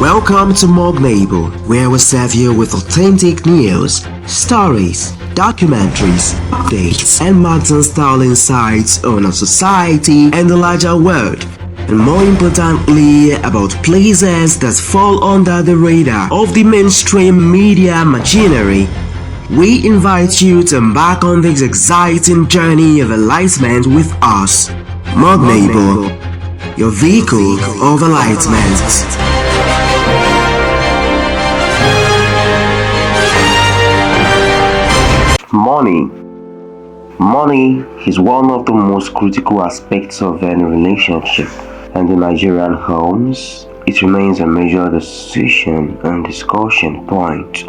Welcome to Morganable, where we serve you with authentic news, stories, documentaries, updates, and magazine-style insights on our society and the larger world. And more importantly, about places that fall under the radar of the mainstream media machinery. We invite you to embark on this exciting journey of enlightenment with us. Morganable, your vehicle of enlightenment. Money. Money is one of the most critical aspects of any relationship, and in Nigerian homes, it remains a major decision and discussion point.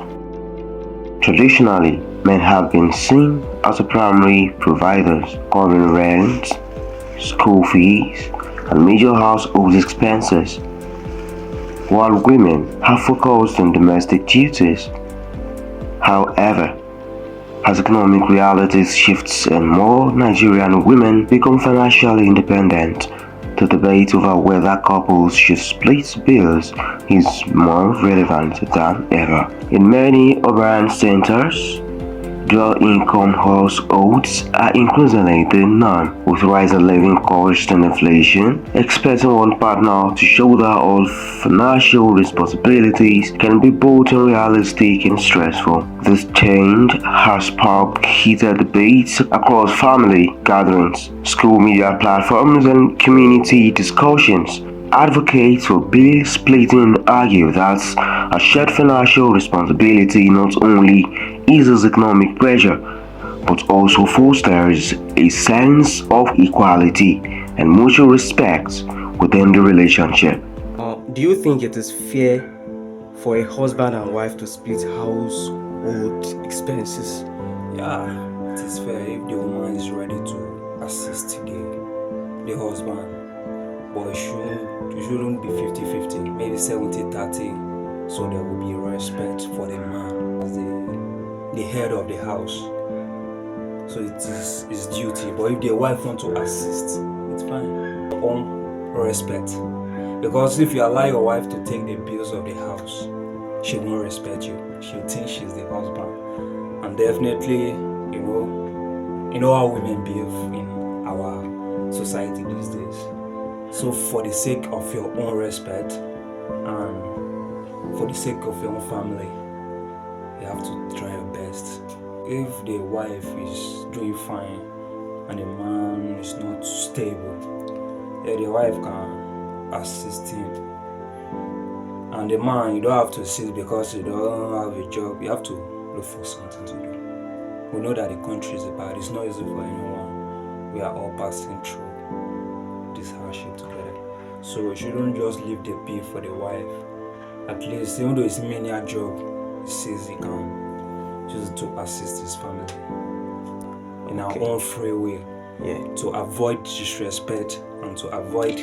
Traditionally, men have been seen as the primary providers, covering rent, school fees, and major household expenses, while women have focused on domestic duties. However, as economic realities shifts and more Nigerian women become financially independent, the debate over whether couples should split bills is more relevant than ever. In many urban centers, dual-income households are increasingly the norm, with rising living costs and inflation. Expecting one partner to shoulder all financial responsibilities can be both unrealistic and stressful. This change has sparked heated debates across family gatherings, school media platforms, and community discussions. Advocates for bill splitting argue that a shared financial responsibility not only eases economic pressure, but also fosters a sense of equality and mutual respect within the relationship. Do you think it is fair for a husband and wife to split household expenses? Yeah, it is fair if the woman is ready to assist the husband, but it shouldn't be 50-50, maybe 70-30, so there will be respect for the man as the head of the house. So it is his duty, but if the wife wants to assist, it's fine. On respect, because if you allow your wife to take the bills of the house, she won't respect you. She'll think she's the husband, and definitely, you know how women behave in our society these days. So for the sake of your own respect and for the sake of your own family, you have to try your best. If the wife is doing fine and the man is not stable, the wife can assist him. And the man, you don't have to assist because you don't have a job. You have to look for something to do. We know that the country is bad. It's not easy for anyone. We are all passing through this hardship together. So you shouldn't just leave the bill for the wife. At least, even though it's menial job, he says he can just to assist his family in our own free will. Yeah. To avoid disrespect and to avoid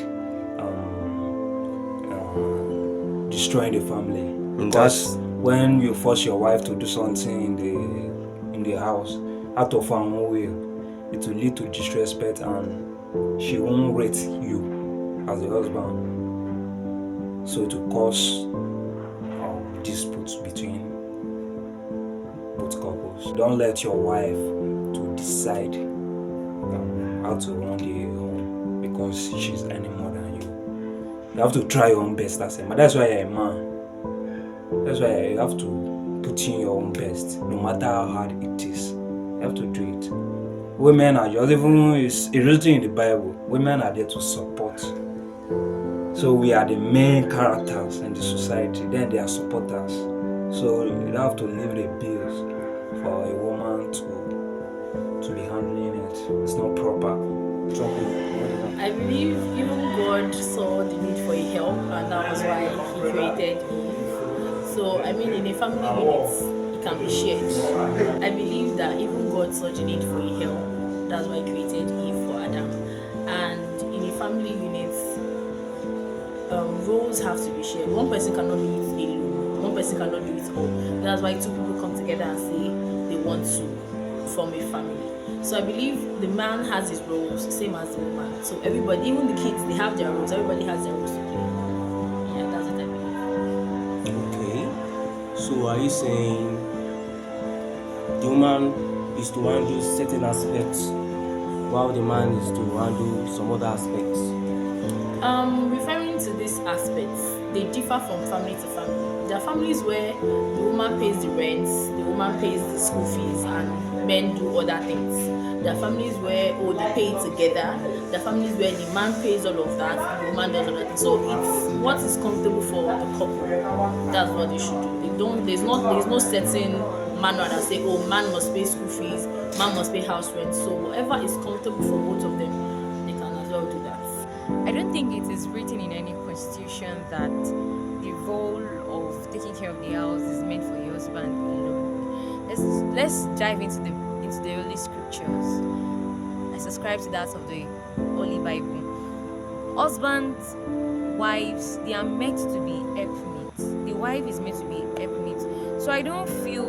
destroying the family. Because when you force your wife to do something in the house out of her own will, it will lead to disrespect and she won't rate you as a husband. So it will cause disputes between both couples. Don't let your wife to decide how to run the home because she's earning more than you. You have to try your own best as a man. That's why you're a man. That's why you have to put in your own best, no matter how hard it is. You have to do it. Women are just, even it's written in the Bible, women are there to support. So we are the main characters in the society, then they are supporters. So you don't have to leave the bills for a woman to be handling it. It's not proper. I believe even God saw the need for a help, and that was why He created Eve. So, I mean, in a family unit, it can be shared. I believe that even God saw the need for a help. That's why He created Eve for Adam. And in a family unit, roles have to be shared. One person cannot do it alone. One person cannot do it all. That's why two people come together and say they want to form a family. So I believe the man has his roles, same as the woman. So everybody, even the kids, they have their roles. Everybody has their roles to play. Yeah, that's what I believe. So are you saying the woman is to handle certain aspects while the man is to handle some other aspects? Referring to these aspects, they differ from family to family. There are families where the woman pays the rent, the woman pays the school fees, and men do other things. There are families where they pay it together. There are families where the man pays all of that, the woman does other things. So it's what is comfortable for the couple. That's what they should do. They don't. There's no certain manual that say, oh, man must pay school fees, man must pay house rent. So whatever is comfortable for both of them, they can as well do that. I don't think it is written in any constitution that the role of taking care of the house is meant for your husband alone. Let's dive into the Holy Scriptures. I subscribe to that of the Holy Bible. Husbands, wives, they are meant to be helpmates. The wife is meant to be helpmate. So I don't feel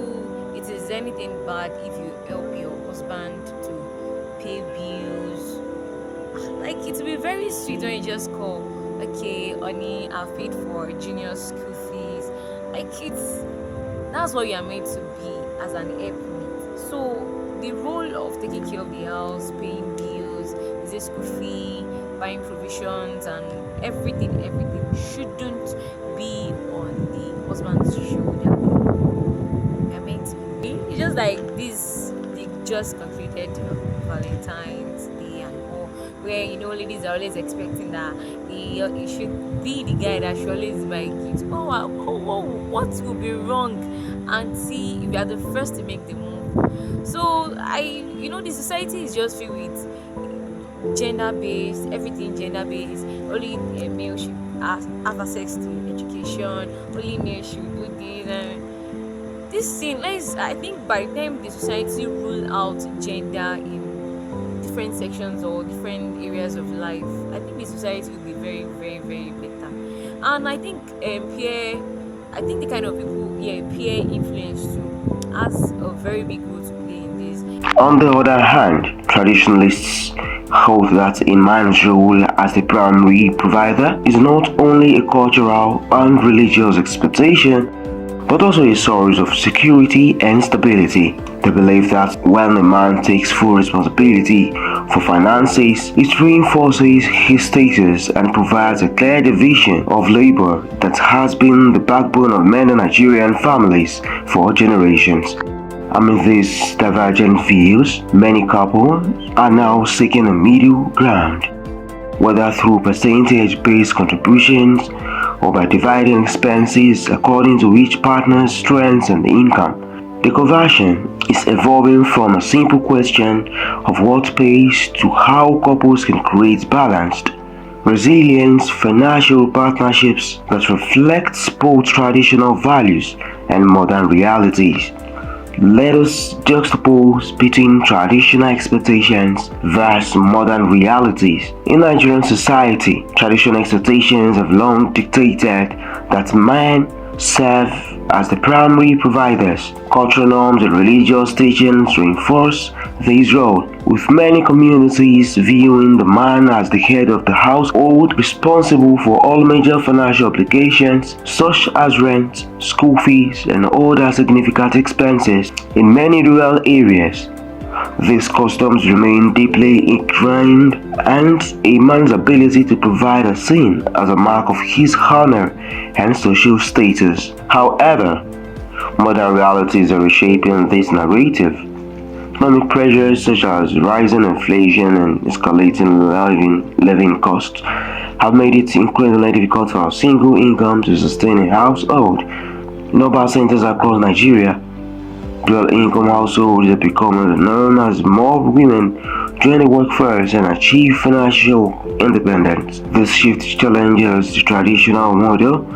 it is anything bad if you help your husband to pay bills. Like, it will be very sweet when you just call, okay, honey, I've paid for junior school fees. Like, that's what you are meant to be as an helpmate. So the role of taking care of the house, paying bills, is a school fee, buying provisions, and everything shouldn't be on the husband's shoulder. I meant to be. It's just like this. They just completed Valentine's Day and all, where ladies are always expecting that you should be the guy that should always buy gifts. What will be wrong, auntie, if you are the first to make the move? So the society is just filled with gender-based, everything gender-based. Only a male should have access to education. Only male should do this. And this thing, I think by the time the society rule out gender in different sections or different areas of life, I think the society will be very, very, very better. And I think the kind of people, peer influence too has a very big role to play in this. On the other hand, traditionalists hold that a man's role as the primary provider is not only a cultural and religious expectation, but also a source of security and stability. They believe that when a man takes full responsibility for finances, it reinforces his status and provides a clear division of labor that has been the backbone of many Nigerian families for generations. Amid these divergent views, many couples are now seeking a middle ground, whether through percentage-based contributions or by dividing expenses according to each partner's strengths and income. The conversion is evolving from a simple question of what pays to how couples can create balanced, resilient financial partnerships that reflects both traditional values and modern realities. Let us juxtapose between traditional expectations versus modern realities. In Nigerian society, traditional expectations have long dictated that men serve as the primary providers. Cultural norms and religious teachings reinforce this role, with many communities viewing the man as the head of the household, responsible for all major financial obligations such as rent, school fees, and other significant expenses. In many rural areas, these customs remain deeply ingrained, and a man's ability to provide is seen as a mark of his honor and social status. However, modern realities are reshaping this narrative. Economic pressures such as rising inflation and escalating living costs have made it increasingly difficult for a single income to sustain a household. In urban centers across Nigeria, dual-income households are becoming the norm as more women join the workforce and achieve financial independence. This shift challenges the traditional model,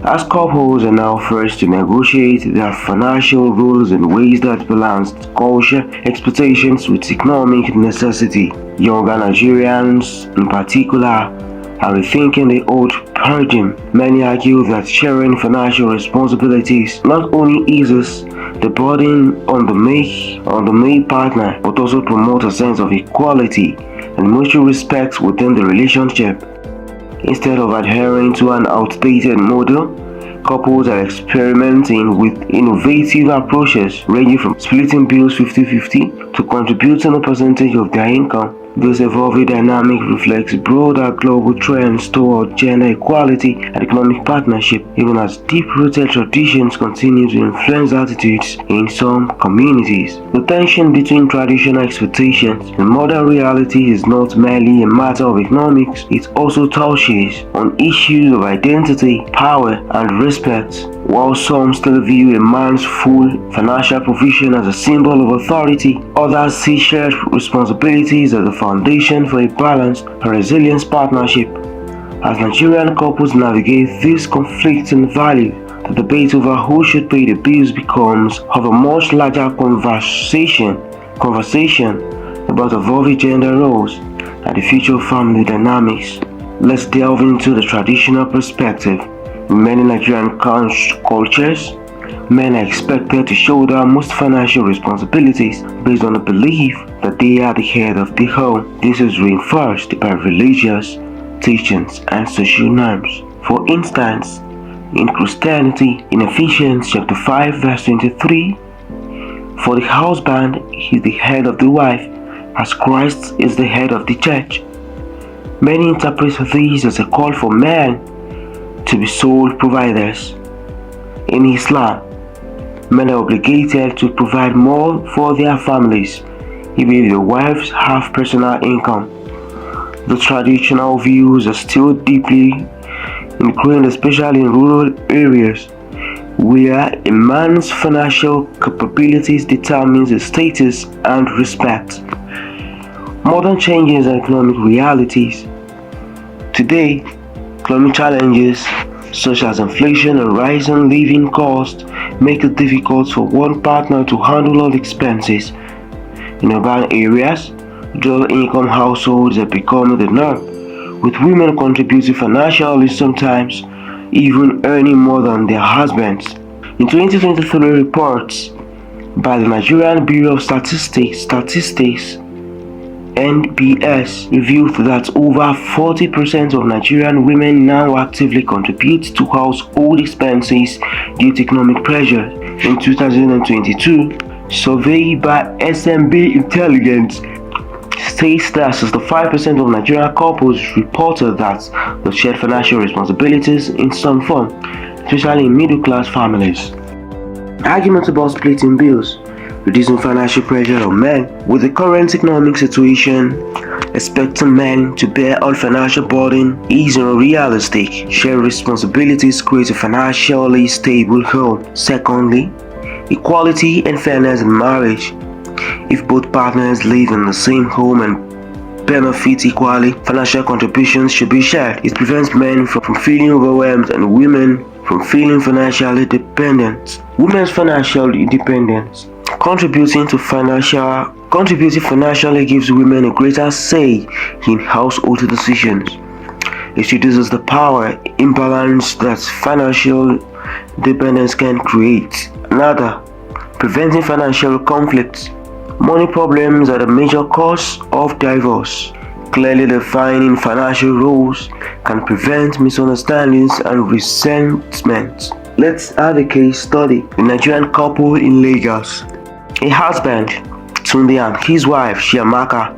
as couples are now forced to negotiate their financial rules in ways that balance culture expectations with economic necessity. Younger Nigerians, in particular, are rethinking the old paradigm. Many argue that sharing financial responsibilities not only eases the burden on the male partner, but also promotes a sense of equality and mutual respect within the relationship. Instead of adhering to an outdated model, Couples are experimenting with innovative approaches ranging from splitting bills 50-50 to contributing a percentage of their income. This evolving dynamic reflects broader global trends toward gender equality and economic partnership, even as deep-rooted traditions continue to influence attitudes in some communities. The tension between traditional expectations and modern reality is not merely a matter of economics, it also touches on issues of identity, power, and respect. While some still view a man's full financial provision as a symbol of authority, others see shared responsibilities as the foundation for a balanced and resilient partnership. As Nigerian couples navigate these conflicting values, the debate over who should pay the bills becomes of a much larger conversation about evolving gender roles and the future of family dynamics. Let's delve into the traditional perspective. In many Nigerian cultures, men are expected to shoulder most financial responsibilities based on the belief that they are the head of the home. This is reinforced by religious teachings and social norms. For instance, in Christianity, in Ephesians chapter 5 verse 23, for the husband is the head of the wife, as Christ is the head of the church. Many interpret this as a call for men to be sole providers. In Islam, men are obligated to provide more for their families, even if their wives have personal income. The traditional views are still deeply ingrained, especially in rural areas, where a man's financial capabilities determines his status and respect. Modern changes and economic realities. Today, economic challenges such as inflation and rising living costs make it difficult for one partner to handle all expenses. In urban areas, dual-income households are becoming the norm, with women contributing financially, sometimes even earning more than their husbands. In 2023 reports by the Nigerian Bureau of Statistics (NBS) revealed that over 40% of Nigerian women now actively contribute to household expenses due to economic pressure. In 2022, survey by SMB Intelligence states that 65% of Nigerian couples reported that they shared financial responsibilities in some form, especially in middle-class families. Arguments about splitting bills, reducing financial pressure on men. With the current economic situation, expecting men to bear all financial burden is unrealistic. Shared responsibilities create a financially stable home. Secondly, equality and fairness in marriage. If both partners live in the same home and benefit equally, financial contributions should be shared. It prevents men from feeling overwhelmed and women from feeling financially dependent. Women's financial independence. Contributing financially gives women a greater say in household decisions. It reduces the power imbalance that financial dependence can create. Another, preventing financial conflicts. Money problems are the major cause of divorce. Clearly defining financial roles can prevent misunderstandings and resentment. Let's add a case study. A Nigerian couple in Lagos. A husband, Tunde, and his wife, Chiamaka,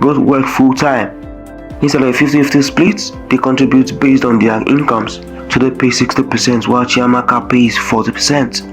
both work full-time. Instead of a 50-50 split, they contribute based on their incomes. Tunde pays 60% while Chiamaka pays 40%.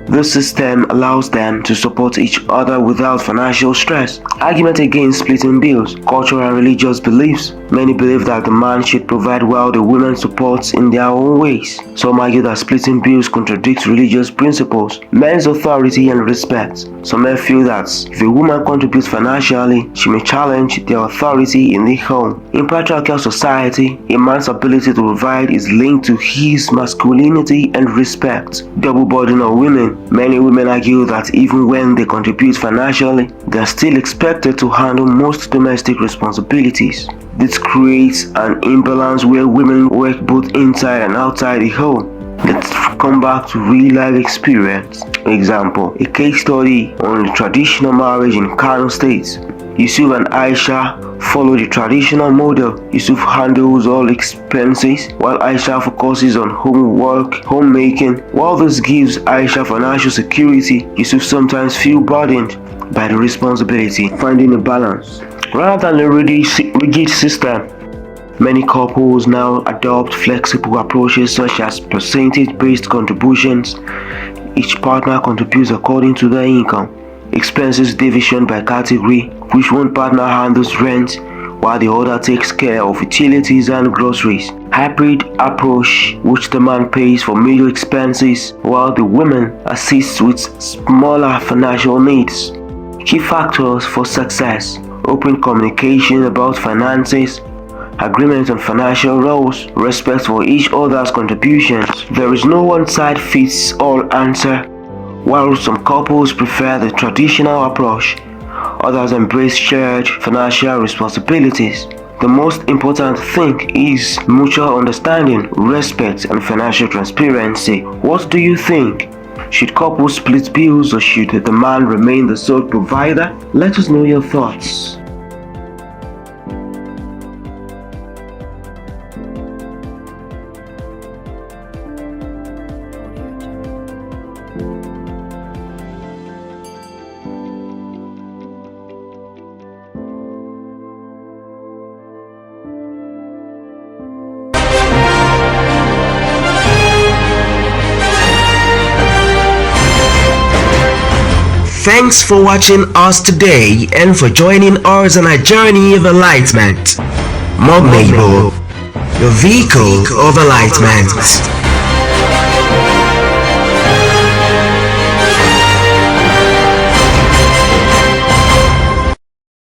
This system allows them to support each other without financial stress. Argument against splitting bills. Cultural and religious beliefs. Many believe that the man should provide while the woman supports in their own ways. Some argue that splitting bills contradicts religious principles, men's authority and respect. Some men feel that if a woman contributes financially, she may challenge their authority in the home. In patriarchal society, a man's ability to provide is linked to his masculinity and respect. Double burden on women. Many women argue that even when they contribute financially, they are still expected to handle most domestic responsibilities. This creates an imbalance where women work both inside and outside the home. Let's come back to real-life experience. Example, a case study on traditional marriage in Kano State. Yusuf and Aisha follow the traditional model. Yusuf handles all expenses while Aisha focuses on homework, homemaking. While this gives Aisha financial security, Yusuf sometimes feels burdened by the responsibility, finding a balance. Rather than a rigid system, many couples now adopt flexible approaches such as percentage-based contributions. Each partner contributes according to their income. Expenses division by category, which one partner handles rent while the other takes care of utilities and groceries. Hybrid approach, which the man pays for major expenses while the woman assists with smaller financial needs. Key factors for success: open communication about finances, agreement on financial roles, respect for each other's contributions. There is no one-size-fits-all answer. While some couples prefer the traditional approach, others embrace shared financial responsibilities. The most important thing is mutual understanding, respect, and financial transparency. What do you think? Should couples split bills or should the man remain the sole provider? Let us know your thoughts. Thanks for watching us today and for joining us on our journey of enlightenment. Morganable, your vehicle of enlightenment.